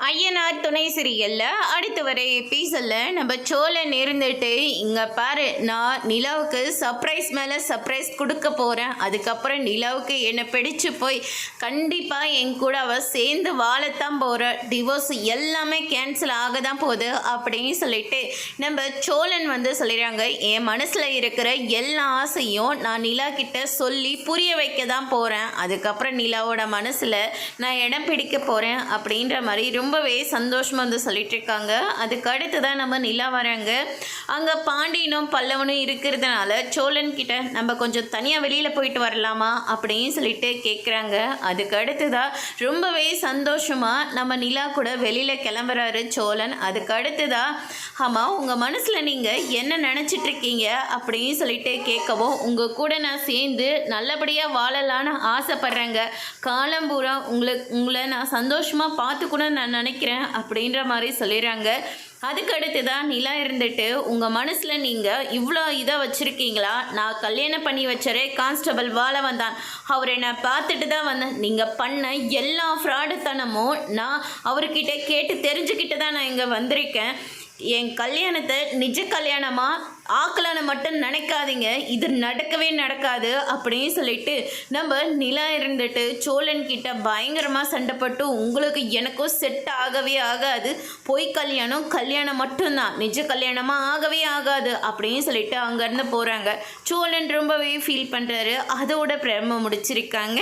ஐயனார் துணை சீரியல்ல அடுத்து வர எபிசோடில் நம்ம சோழன் இருந்துட்டு இங்கே பாரு, நான் நிலாவுக்கு சர்ப்ரைஸ் மேலே சர்ப்ரைஸ் கொடுக்க போகிறேன். அதுக்கப்புறம் நிலாவுக்கு என்னை பிடிச்சு போய் கண்டிப்பாக என் கூட அவள் சேர்ந்து வாழத்தான் போகிற, டிவோர்ஸ் எல்லாமே கேன்சல் ஆக தான் போகுது அப்படின்னு சொல்லிட்டு நம்ம சோழன் சொல்லிடுறாங்க. என் மனசில் இருக்கிற எல்லா ஆசையும் நான் நிலா கிட்ட சொல்லி புரிய வைக்க தான் போகிறேன். அதுக்கப்புறம் நிலாவோட மனசில் நான் இடம் பிடிக்க போகிறேன் அப்படின்ற மாதிரி ரொம்பவே சந்தோஷமாக சொல்லிட்டு இருக்காங்க. அதுக்கு அடுத்து தான் நம்ம நிலா வராங்க. அங்கே பாண்டியனும் பல்லவனும் இருக்கிறதுனால சோழன் கிட்ட நம்ம கொஞ்சம் தனியாக வெளியில் போயிட்டு வரலாமா அப்படின்னு சொல்லிட்டு கேட்குறாங்க. அதுக்கு அடுத்து தான் ரொம்பவே சந்தோஷமாக நம்ம நிலா கூட வெளியில் கிளம்புறாரு சோழன். அதுக்கு அடுத்து தான், ஆமாம் உங்கள் மனசில் நீங்கள் என்ன நினச்சிட்ருக்கீங்க அப்படின்னு சொல்லிட்டு கேட்கவும், உங்கள் கூட நான் சேர்ந்து நல்லபடியாக வாழலான்னு ஆசைப்பட்றேங்க. காலம்பூரா உங்களை நான் சந்தோஷமாக பார்த்துக்கணும்னு நான் நினைக்கிறேன் அப்படின்ற மாதிரி சொல்லிடுறாங்க. அதுக்கு அடுத்து தான் நிலா இருந்துட்டு, உங்கள் மனசில் நீங்கள் இவ்வளோ இதை வச்சுருக்கீங்களா? நான் கல்யாணம் பண்ணி வச்சரே கான்ஸ்டபிள் வாழ வந்தான், அவரை நான் பார்த்துட்டு தான் வந்தேன். நீங்கள் பண்ண எல்லா ஃப்ராடுத்தனமும் நான் அவர்கிட்ட கேட்டு தெரிஞ்சுக்கிட்டு தான் நான் இங்கே வந்திருக்கேன். என் கல்யாணத்தை நிஜ கல்யாணமாக ஆக்கலான்னு மட்டும் நினைக்காதீங்க, இது நடக்கவே நடக்காது அப்படின்னு சொல்லிட்டு நம்ம நிலா இருந்துட்டு சோழன் கிட்ட பயங்கரமாக சண்டைப்பட்டு, உங்களுக்கு எனக்கும் செட் ஆகவே ஆகாது, பொய் கல்யாணம் மட்டும்தான், நிஜ கல்யாணமாக ஆகவே ஆகாது அப்படின்னு சொல்லிட்டு அங்கேருந்து போகிறாங்க. சோழன் ரொம்பவே ஃபீல் பண்ணுறாரு. அதோட பிரேம முடிச்சிருக்காங்க.